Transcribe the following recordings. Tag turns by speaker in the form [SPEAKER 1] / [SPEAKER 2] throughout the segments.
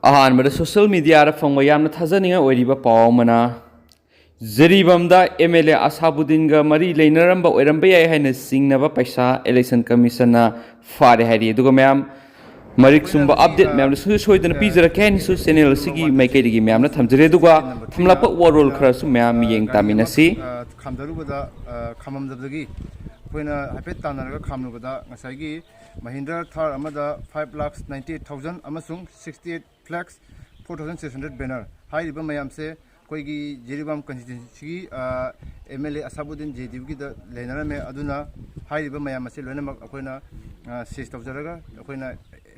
[SPEAKER 1] अहानबद social media फंग यामना थाजनिंग ओइरिबा पावमना जरीबमदा MLA असाबुद्दीनगा मरी लेनरंबा ओइरंबा याय हाइना सिंगनबा पैसा इलेक्शन कमीशन फारे हाइरि दुगा मैम मरिक सुंबा अपडेट मैम सोइदन पीजरके हाइनसु चैनल सिगी माइकैदिगी मैमना थमजरे दुगा थमलाप वरोल खरसु मैम येंग तामिनसी
[SPEAKER 2] खामदरुबदा खाममदबदगी कोइना हाइपेट तानरगा खामनुबदा ngसाइगी महिंद्रा थार अमदा 5,98,000 अमसुंग 68 फ्लैक्स 4,600 बैनर हाइरिबा मयाम से कोईगी Jiribam constituency MLA Asabuddin JDB दा लेनरमे अदुना हाइरिबा मयाम से लोइनमक अखोइना सीज तौजरगा अखोइना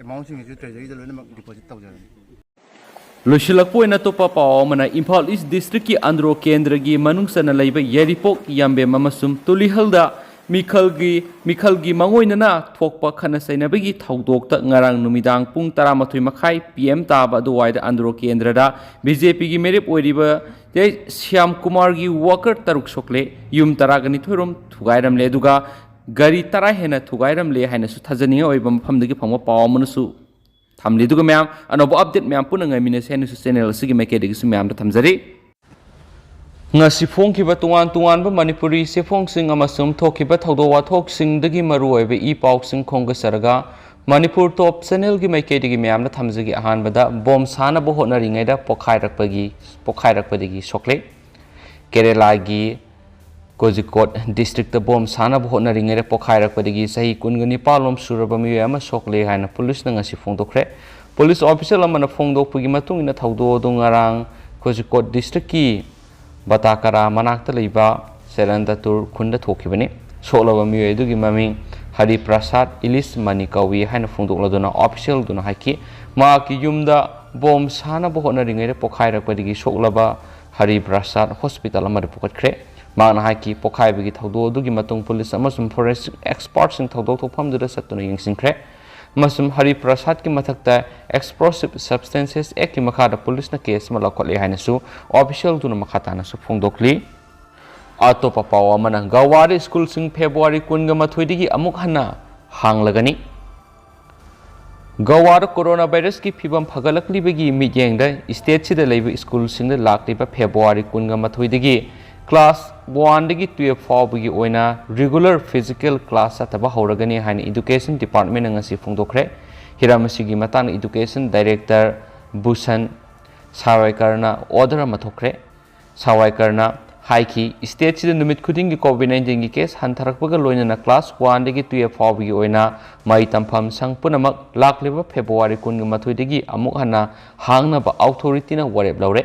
[SPEAKER 2] अमाउंट सिंग ट्रेजरी दा लोइनमक डिपॉजिट तौजरगा
[SPEAKER 1] लुशिलकपोइना तोपा पावमना इम्फाल ईस्ट डिस्ट्रिक्ट की आंध्रो केंद्र की मनुंगसना लैबा येरिपोक याम्बे ममसुम तुलिहलदा मिखलगी मंगोइनना थोकपा खनसैनबगी थौदोकता ngarang numidang pung 13 makhai PM taba duwaida andro kendrada BJP की मेरेप ओरिबा श्यामकुमार की वर्कर तरुक सोकले युम तरागनी थोरम थुगाइरमले दुगा गरी तरा हेना थुगाइरमले हाइनसु थाजनी ओइबा मफमदगी फंगवा पावमनसु थमले दुगा मैम अनोबो अपडेट मैम पुनंगाइ मिनेस हेनसु चैनल सिगी मेकेदिगसु मैम थमजरी फोंखिबा तुआन तुआनबा मणिपुरी सेफोंसिंग अमसुम थोखिबा थौदो वाथोकसिंगदगी मरुओइबा ई पाउसिंग खोंगसरगा मणिपुर टॉप चैनल की माइकेदिगी मैमना थमजगी अहानबदा बॉम सानबो होनरिङैदा पोखाइरकपदगी सोकले केरला की कोजिकोड डिस्ट्रिक्ट बॉम सानबो होनरिङैदा पोखाइरकपदगी सही कुनगनि पालोम सुरबा मियो अमा सोकले हाइना पुलिस नंगसी फोंदोखरे पुलिस ऑफिसर अमना फोंदोकपगी मतुंगिना थौदो दुंगारांग कोजिकोड डिस्ट्रिक्ट की बताकरा मनाक्ता लैबा सेरंदतुर खुंदा थोखिबने सोलबा मियोइदुगी ममिंग हरि प्रसाद इलिस मनी कवी हाइना फोंदोकलदुना ऑफिशियल दुना हाइकी माकी युमदा बॉम साना बहोनरिङैदा पोखाइरकपदगी सोकलबा हरि प्रसाद हॉस्पिटल अमदा पुकटख्रे माना हाइकी पोखाइबगी थौदो दुगी मतुंग police अमसुम forest experts थौदो थोफमदुदा सत्तुना यंगसिंख्रे मसुम Hari Prasad की मथकता एक्सप्लोसिव सब्सटेंसेस एक की मखादा पुलिस न केस मा लखोले हाइनसु ऑफिशियल दुना मखातानसु फोंदोकली अतोपा पाव अमना गवारी स्कूल सिंग फेब्रुवारी 19 अमुक हन्ना हांगलगनी गवार कोरोना वायरस की फिबम फगलकलिबगी मियेंगदा स्टेट सिदा लेब स्कूल सिंग लाक्लिबा फेब्रुवारी 19 क्लास 1 दगी 12 फाउबगी ओइना रेगुलर फिजिकल क्लास अथवा हौरगनी हाइन एजुकेशन डिपार्टमेंट ngasi फोंदोखरे हिरामसिगी मतान एजुकेशन डायरेक्टर बुसन सावाइकरना ऑर्डर मथोखरे सावाइकरना हाइकी स्टेट सिदा नुमित खुदिंग की कोविड-19 की केस हंथरकपगा लोइना क्लास 1 दगी 12 फाउबगी ओइना मई तमफम संगपुनमक लाक्लिबा फेब्रुवारी 19 दगी अमुक हना हांगनबा अथॉरिटी ना वरेब लौरे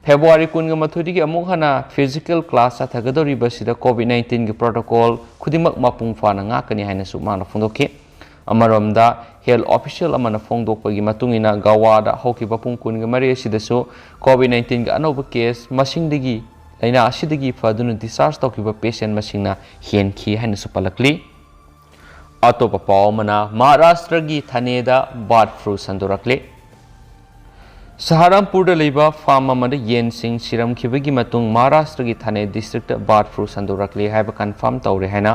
[SPEAKER 1] फेब्रुवारी 19 की अमुक हना फिजिकल क्लास अथगदोरिबसिदा कोविड-19 की प्रोटोकॉल खुदिमक मपुंग फाना ngaकनी हाइनसु माना फोंदोखे अमरमदा हेल्थ ऑफिशियल अमना फोंदोकपगी मतुंगिना गवादा होकिबा पुंग 19 सिदसु कोविड-19 की अनोब केस मसिंगदगी लैना असिदगी फदुन डिस्चार्ज तौकिबा पेशेंट मसिंगना हेनखी हाइनसु पलकली अतोपा पावमना महाराष्ट्र की थानेदा बर्ड फ्लू संदोरकले सहारनपुर लेबा फार्म अमद येन सिंह सिरमखिबगी मतुंग महाराष्ट्र की थाने डिस्ट्रिक्ट बर्ड फ्लू संदोरकले हाइबा कन्फर्म तौरे हैना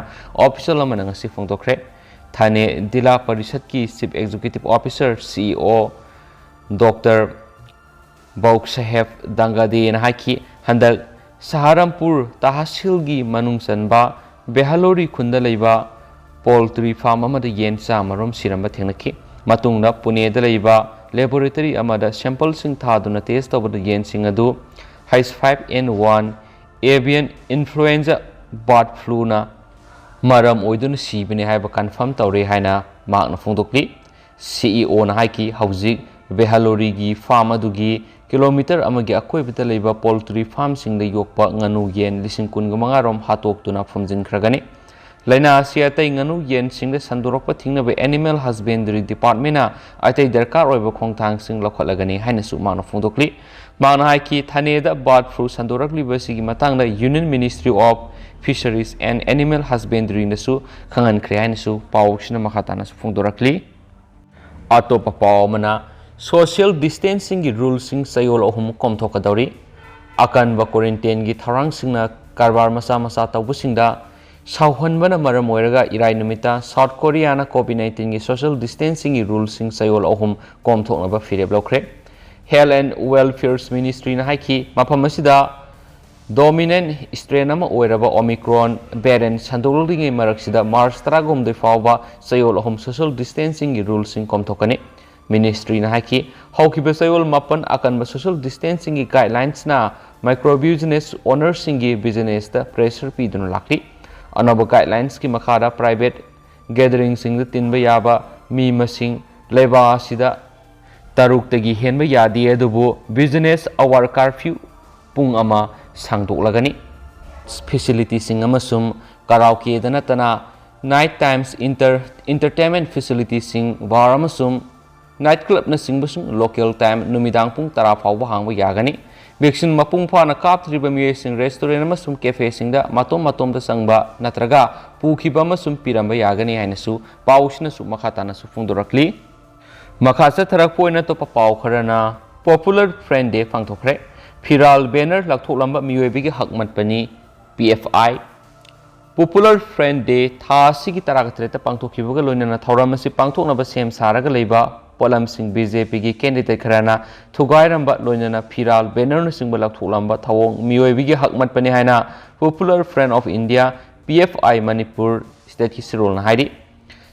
[SPEAKER 1] ऑफिशियल अमना ngasi फोंदोखरे थाने जिला परिषद की chief executive officer CEO doctor बौक साहेब दंगादे हाइकी हंदक सहारनपुर तहसील की मनुंगसनबा बेहलोरी खुंदा लेबा पोल्ट्री फार्म अमद येन चामरोम सिरमबा थेंगनखि मतुंगना पुणे दा लेबा लेबोरेटरी अमदा सैंपल सिंग थादुना टेस्ट तौबद येन सिंग अदु H5N1 avian influenza bird flu ना मरम ओइदुन सीबने हाइबा कन्फर्म तौरे हाइना माकना फोंदोकली सीईओ ना हाइकी हौजिक बेहलोरी की फार्म अदुगी किलोमीटर अमगी अकोइबता लेबा पोल्ट्री फार्म सिंग दा योकपा nganu yen 15,000 रोम हातोक्तुना फुमजिनख्रगनी लैना अतई nganu yen सिंग संदोरकपा थिंगनब एनिमल हस्बेंडरी डिपार्टमेंट अतई दरकार ओइबा खोंथांग सिंग लखोलगनी हाइनसु माना फोंदोकली माना हाइकी थानेदा बर्ड फ्लू संदोरकलिबसिगी मतंगदा union ministry of fisheries and animal husbandry नसु खंगनख्रे हाइनसु पाउसिना मखातानसु फोंदोरकली अतोपा पावमना सोशल डिस्टेंसिंग की रूल सिंग सयोल अहुम कोमथोकदौरी अकनबा क्वारंटाइन की थरांग सिंगना कारबार मसा मसा तौबसिंगदा साउहनबना मरम ओइरगा इराय नुमिता साउथ कोरिया ना कोविड-19 की सोशल डिस्टेंसिंग की रूल सिंग सयोल अहुम कोमथोकनबा फिरेब लौख्रे Health and Welfare Ministry na haiki mafam asida dominant strain ama oiraba Omicron variant sandolringi maraksida March 10 de fawba sayol home social distancing rules sing komthokani Ministry na haiki hawkiba sayol mapan akan social distancing guidelines na micro business owners singi business da pressure pidun lakli anaba guidelines ki makada private gathering sing da tinba yaba mi masing leba sida taruk tagi henba yadi adubu business hour curfew pung ama sangdoklagani facility sing amasum karaoke da natana night times entertainment facility sing bar amasum night club na singbasung local time numidang pung tara fawba hangba yagani vaccine mapung phana kaptriba mi sing restaurant amasum cafe sing da matom da sangba natraga pukhiba amasum piramba yagani hainasu pausina su makhatana su phungdorakli makasa tharak poina to pau kharana popular friend day phangthokre Firal banner laktholamba miyoibigi hakmat pani PFI Popular Friend Day tha sigi taragatreta pangthokhibaga loinana thauramasi pangthoknaba sem saraga leiba polam sing BJP gi candidate kharana thugairamle loinana Firal banner singba laktholamba thawong miyoibigi hakmat pani haina Popular Friend of India PFI Manipur state ki sirol na haidi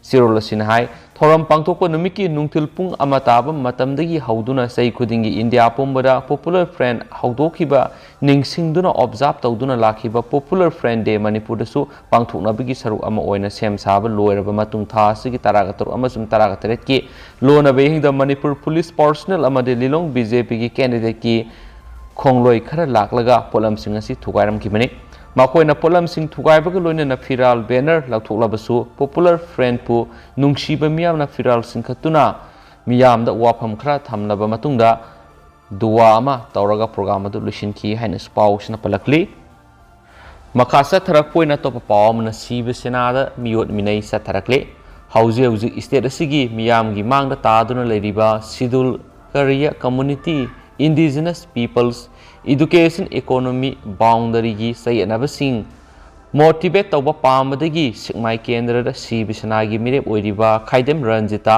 [SPEAKER 1] sirol asin hai thoram pangthokpa numiki nungthil pung amataba matamdagi hauduna sei khudingi India pombada Popular Friend haudokhiba ningsingduna observe tawduna lakhiba Popular Friend Day Manipur dasu pangthoknabigi saru ama oina sem saba loiraba matung tha sigi taragatur amasum taragaret ki lona behingda Manipur police personnel amade lilong BJP gi candidate ki khongloi khara laklaga polam singasi thugairam kibani makoina polam sing thugaibaga loinana Firal banner lakthoklabasu Popular Friend pu nungsiba miyamna Firal singkhatuna miyamda wafam khara thamlaba matungda duwa ama tawraga program adu lusinki haina spau sina palakli makasa tharak poina to paw amna siba senada miyot minai sa tharakle hauji state asigi miyamgi mangda taduna leiriba sidul Gari community indigenous peoples education economy boundary gi sayanabasing motivate tawba pamadagi sikmai kendra da sibisanagi mirep oiriba khaidem ranjita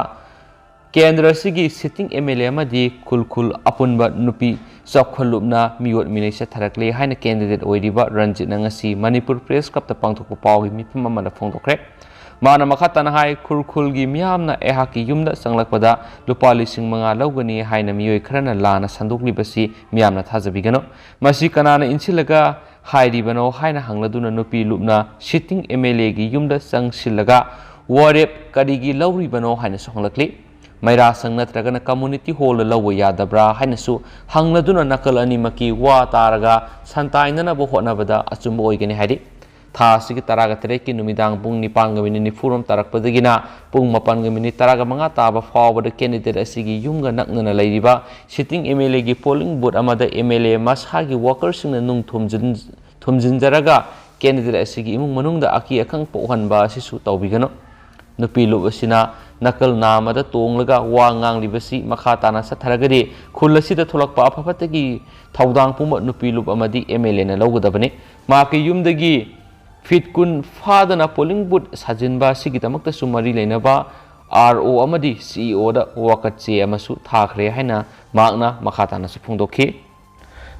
[SPEAKER 1] kendra sigi sitting MLA amadi kulkul apunba nupi sokhalupna miyot minesa tharakle haina candidate oiriba ranjit nangasi Manipur press club ta pangthokpa pawgi mipam amana phongdokre mana makhatana hai kurkhul gi miyamna ehaki yumda sanglakpada lupa lising manga lawgani haina miyoi kharana lana sanduklibasi miyamna thajabigano masi kanana insilaga hairibano haina hangladuna nupi lupna sitting MLA gi yumda sangsilaga warep karigi lawribano haina songlakli maira sang natragana community hall lawa yadabra hainasu hangladuna nakal animaki wa taraga santainana bo honabada achumbo oigani haidi tha sigi taraga tereki numidang pung nipang gamini ni furum tarakpadagina pung mapan gamini taraga manga taba fawbada candidate asigi yumga naknana leiriba sitting MLA gi polling booth amada MLA masagi workers singna nung thumjinjaraga candidate asigi imung manungda aki akhang pohhanba sisu tawbigano nupi lubasina nakal namada tonglaga wa nganglibasi makhatana satharagadi khulasida tholakpa aphafatagi thaudang puma nupi lub amadi MLA na lawgadabani maki yumdagi fit kun fadana polling booth sajinba sigidamakta sumari leinaba RO amadi CEO da wakatche amasu thakre haina magna makhatana su phungdokhi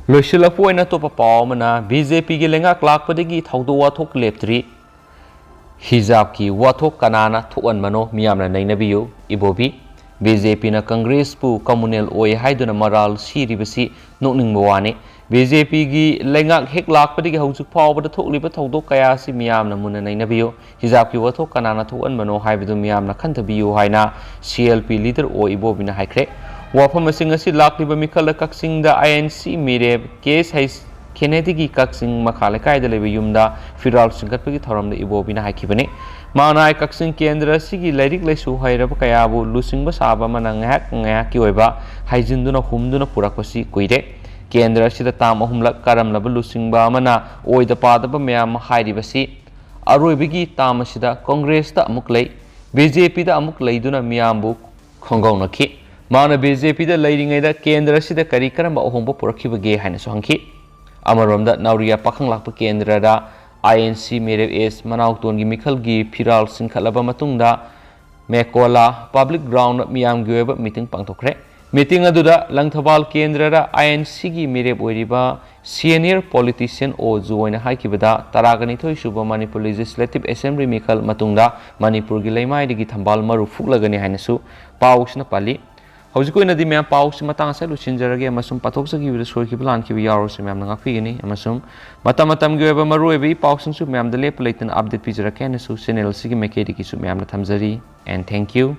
[SPEAKER 1] loisilapoi topa pawmana BJP gi lenga klakpadagi thaudo wathok leptri hijab ki wathok kanana thuan mano miyamna nainabiyu ibobi BJP na Congress pu communal oi haiduna maral siribasi nokning bawani BJP gi lengak hek lakpadagi hausuk phawbada thokliba thaudo kaya si miyamna muna nainabiyu hijab ki wathok kanana thuan mano haibidu miyamna khanthabiyu haina CLP leader o ibobina haikre wafam asing asi lakliba mikhala kaksingda INC Mirep case hais Kennedy gi kaksing makhale kaida lebe yumda Firal singkatpagi thoramda ibobina haikibani manai kaksing kendra sigi lairik laisu hairaba kayabu lusingba saba manang ngak ki oiba haijinduna humduna purakpasi kuire kendra sida tam ahumlak karamlaba lusingba mana oida padaba meyam hairibasi aroibigi tam sida Congress da amuk lei BJP da amuk leiduna miyambu khongawnaki mana BJP da leiringaida kendra sida kari karamba ohomba purakhibage haina sohangki Amaromda Nauria Pakang Lakpa Kendra da INC Mirep S Manauton gi Mikhal gi Firal singkhalaba matungda Mekola public ground miyam gi oiba meeting pangthokre meeting अदुदा लंगथबाल केंद्र INC की मिरेप ओइरिबा senior politician ओ जुओइना हाइकिबदा तरागनिथोइ सुबा Manipur legislative assembly मिखल मतुंगदा Manipur की लेमाइदगी थंबाल मरु फुकलगनि हाइनसु पाउसना पाली हौजिकोइनदी ma'am पाउस मतंग से लुचिनजरगे अमसुम पथोकसगिबदा सोइकिबा लानकिबा यारोसे ma'am नगाफिगनि अमसुम मतम मतमगी ओइबा मरुएबी पाउसंसु ma'am the लेप लेतन update पिजरके नसु channel सिगी मेकेडी किसु मैम न थमजरी एंड थैंक यू।